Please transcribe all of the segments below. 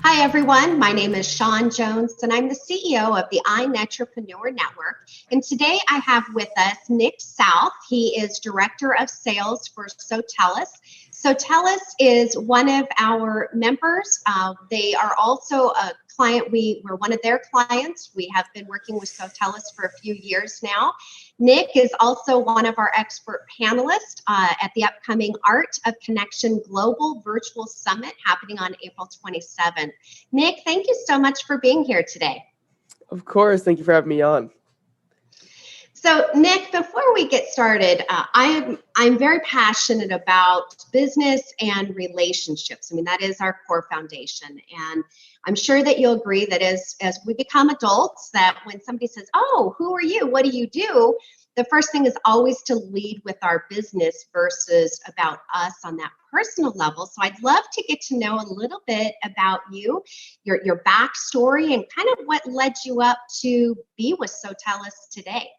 Hi, everyone. My name is Shawn Jones, and I'm the CEO of the iNetrepreneur Network. And today I have with us Nick South. He is Director of Sales for Sotellus. Sotellus is one of our members. They are also a client. We're one of their clients. We have been working with Sotellus for a few years now. Nick is also one of our expert panelists at the upcoming Art of Connection Global Virtual Summit happening on April 27th. Nick, thank you so much for being here today. Of course. Thank you for having me on. So, Nick, before we get started, I'm very passionate about business and relationships. I mean, that is our core foundation. And I'm sure that you'll agree that as we become adults, that when somebody says, "Oh, who are you? What do you do?" the first thing is always to lead with our business versus about us on that personal level. So I'd love to get to know a little bit about you, your backstory, and kind of what led you up to be with Sotellus today.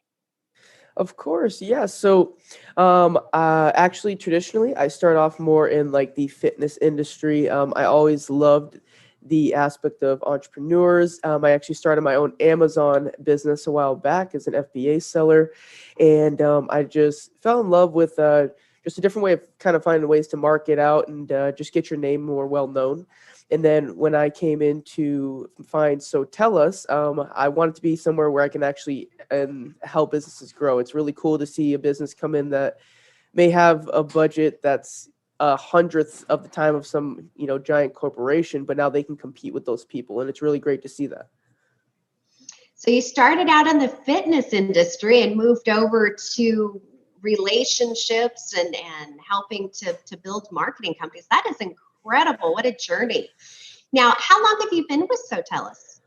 Of course, yeah. So, actually, traditionally, I start off more in like the fitness industry. I always loved the aspect of entrepreneurs. I actually started my own Amazon business a while back as an FBA seller, and I just fell in love with just a different way of kind of finding ways to market out and just get your name more well known. And then when I came in to find Sotellus, I wanted to be somewhere where I can actually help businesses grow. It's really cool to see a business come in that may have a budget that's a hundredth of the time of some, giant corporation, but now they can compete with those people. And it's really great to see that. So you started out in the fitness industry and moved over to relationships and helping to build marketing companies. That is incredible. What a journey. Now, how long have you been with Sotellus?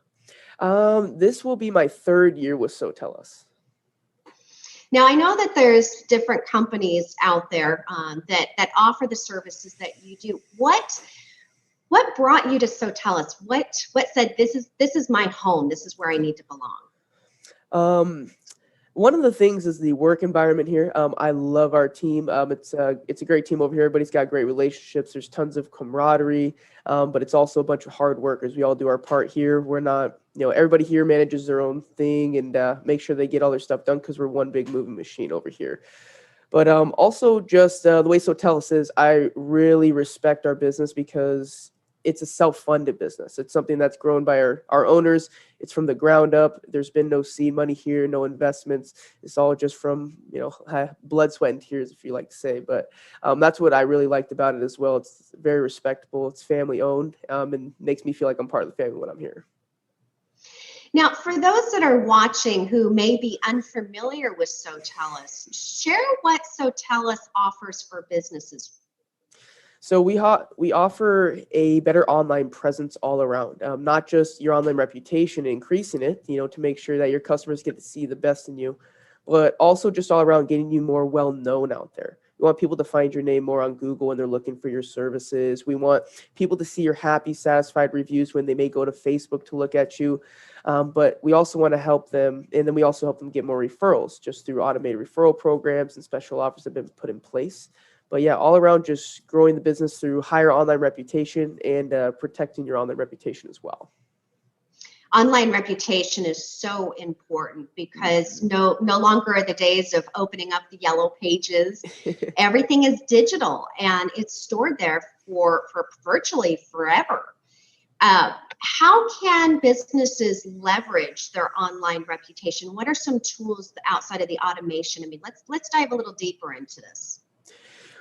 This will be my third year with Sotellus. Now, I know that there's different companies out there that offer the services that you do. What brought you to Sotellus? What said this is my home? This is where I need to belong. One of the things is the work environment here. I love our team. It's a great team over here. Everybody's got great relationships. There's tons of camaraderie, but it's also a bunch of hard workers. We all do our part here. We're not, everybody here manages their own thing and make sure they get all their stuff done because we're one big moving machine over here. But also just the way Sotellus is, I really respect our business because it's a self-funded business. It's something that's grown by our owners. It's from the ground up. There's been no seed money here, no investments. It's all just from, blood, sweat, and tears, if you like to say. But that's what I really liked about it as well. It's very respectable. It's family owned and makes me feel like I'm part of the family when I'm here. Now, for those that are watching who may be unfamiliar with Sotellus, share what Sotellus offers for businesses. So we offer a better online presence all around, not just your online reputation, increasing it, to make sure that your customers get to see the best in you, but also just all around getting you more well known out there. We want people to find your name more on Google when they're looking for your services. We want people to see your happy, satisfied reviews when they may go to Facebook to look at you. But we also want to help them, and then we also help them get more referrals just through automated referral programs and special offers that have been put in place. But yeah, all around just growing the business through higher online reputation and protecting your online reputation as well. Online reputation is so important because no longer are the days of opening up the yellow pages. Everything is digital and it's stored there for virtually forever. How can businesses leverage their online reputation? What are some tools outside of the automation? I mean, let's dive a little deeper into this.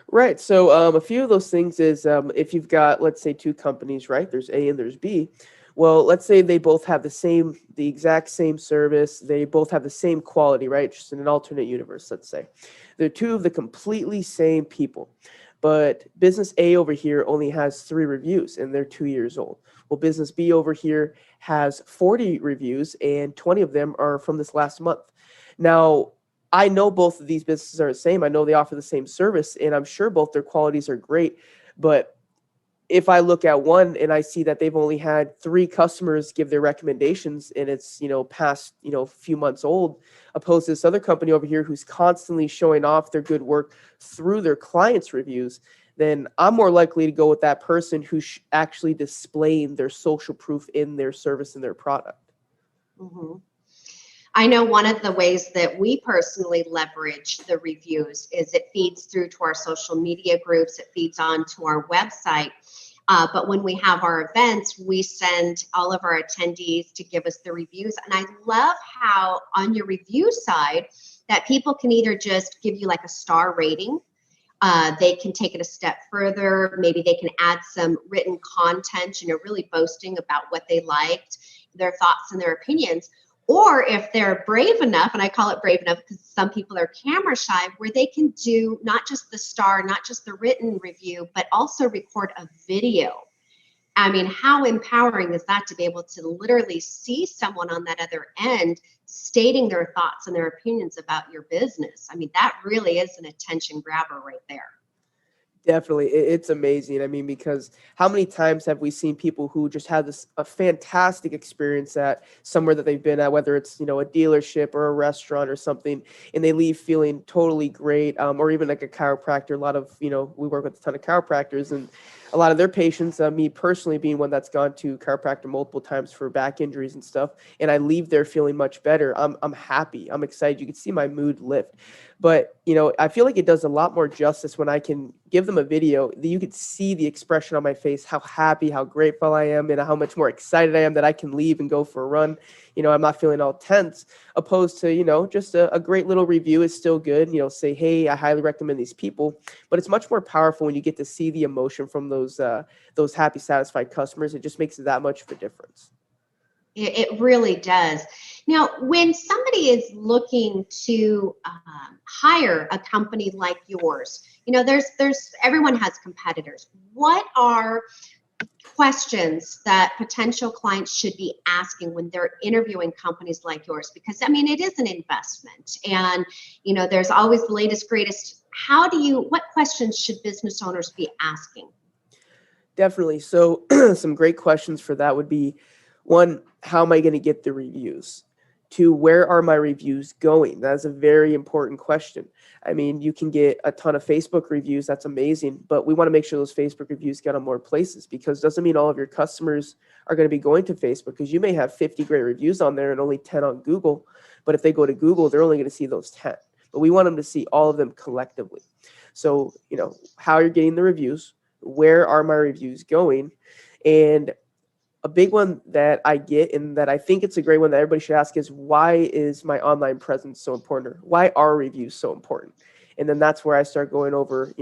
Right. So a few of those things is if you've got, let's say, two companies, right? There's A and there's B. Well, let's say they both have the exact same service. They both have the same quality, right? Just in an alternate universe, let's say. They're two of the completely same people. But business A over here only has 3 reviews and they're 2 years old. Well, business B over here has 40 reviews and 20 of them are from this last month. Now, I know both of these businesses are the same. I know they offer the same service, and I'm sure both their qualities are great. But if I look at one and I see that they've only had 3 customers give their recommendations and it's, past, few months old, opposed to this other company over here who's constantly showing off their good work through their clients' reviews, then I'm more likely to go with that person who's actually displaying their social proof in their service and their product. Mhm. I know one of the ways that we personally leverage the reviews is it feeds through to our social media groups, it feeds on to our website. But when we have our events, we send all of our attendees to give us the reviews. And I love how on your review side that people can either just give you like a star rating. They can take it a step further. Maybe they can add some written content, really boasting about what they liked, their thoughts and their opinions. Or if they're brave enough, and I call it brave enough because some people are camera shy, where they can do not just the star, not just the written review, but also record a video. I mean, how empowering is that to be able to literally see someone on that other end stating their thoughts and their opinions about your business? I mean, that really is an attention grabber right there. Definitely. It's amazing. I mean, because how many times have we seen people who just had a fantastic experience at somewhere that they've been at, whether it's, a dealership or a restaurant or something, and they leave feeling totally great, or even like a chiropractor. A lot of, we work with a ton of chiropractors, and a lot of their patients, me personally being one that's gone to chiropractor multiple times for back injuries and stuff, and I leave there feeling much better. I'm happy. I'm excited. You can see my mood lift. But, I feel like it does a lot more justice when I can give them a video that you could see the expression on my face, how happy, how grateful I am, and how much more excited I am that I can leave and go for a run. I'm not feeling all tense, opposed to, just a great little review is still good. Say, hey, I highly recommend these people. But it's much more powerful when you get to see the emotion from those happy, satisfied customers. It just makes it that much of a difference. It really does. Now, when somebody is looking to hire a company like yours, there's everyone has competitors. What are questions that potential clients should be asking when they're interviewing companies like yours? Because I mean, it is an investment, and there's always the latest, greatest. What questions should business owners be asking? Definitely. So some great questions for that would be, one, how am I going to get the reviews? Two, where are my reviews going? That's a very important question. I mean, you can get a ton of Facebook reviews. That's amazing. But we want to make sure those Facebook reviews get on more places, because it doesn't mean all of your customers are going to be going to Facebook, because you may have 50 great reviews on there and only 10 on Google. But if they go to Google, they're only going to see those 10. But we want them to see all of them collectively. So, how you're getting the reviews, where are my reviews going? And a big one that I get, and that I think it's a great one that everybody should ask, is, why is my online presence so important? Or why are reviews so important? And then that's where I start going over,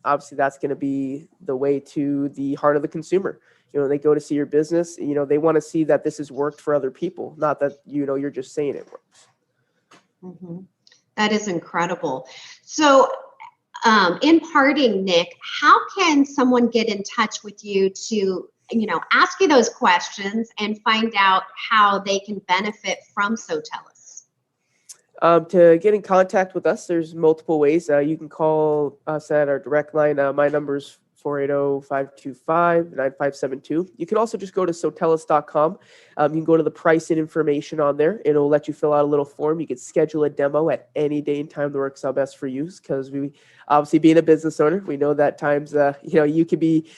obviously that's going to be the way to the heart of the consumer. They go to see your business, they want to see that this has worked for other people, not that, you're just saying it works. Mm-hmm. That is incredible. So, in parting, Nick, how can someone get in touch with you to, ask you those questions and find out how they can benefit from SoTellus? To get in contact with us, there's multiple ways. You can call us at our direct line. My number is 480-525-9572. You can also just go to sotellus.com. You can go to the pricing information on there. It'll let you fill out a little form. You can schedule a demo at any day and time that works out best for you, because we obviously, being a business owner, we know that times, you could be,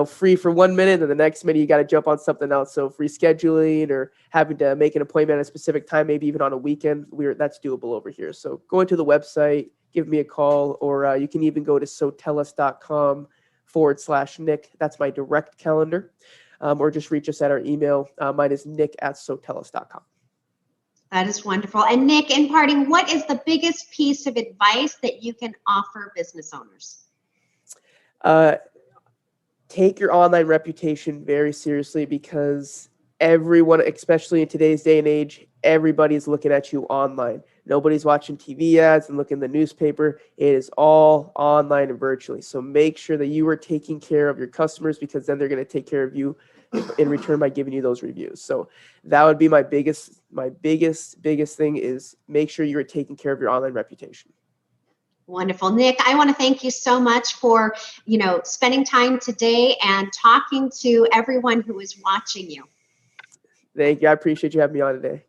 free for 1 minute, and the next minute you got to jump on something else. So free scheduling or having to make an appointment at a specific time, maybe even on a weekend, that's doable over here. So go into the website, give me a call, or you can even go to sotellus.com/Nick. That's my direct calendar. Or just reach us at our email. Mine is nick@sotellus.com. That is wonderful. And Nick, in parting, what is the biggest piece of advice that you can offer business owners? Take your online reputation very seriously, because everyone, especially in today's day and age, everybody's looking at you online. Nobody's watching TV ads and looking at the newspaper. It is all online and virtually. So make sure that you are taking care of your customers, because then they're going to take care of you in return by giving you those reviews. So that would be my biggest thing, is make sure you are taking care of your online reputation. Wonderful. Nick, I want to thank you so much for, spending time today and talking to everyone who is watching you. Thank you. I appreciate you having me on today.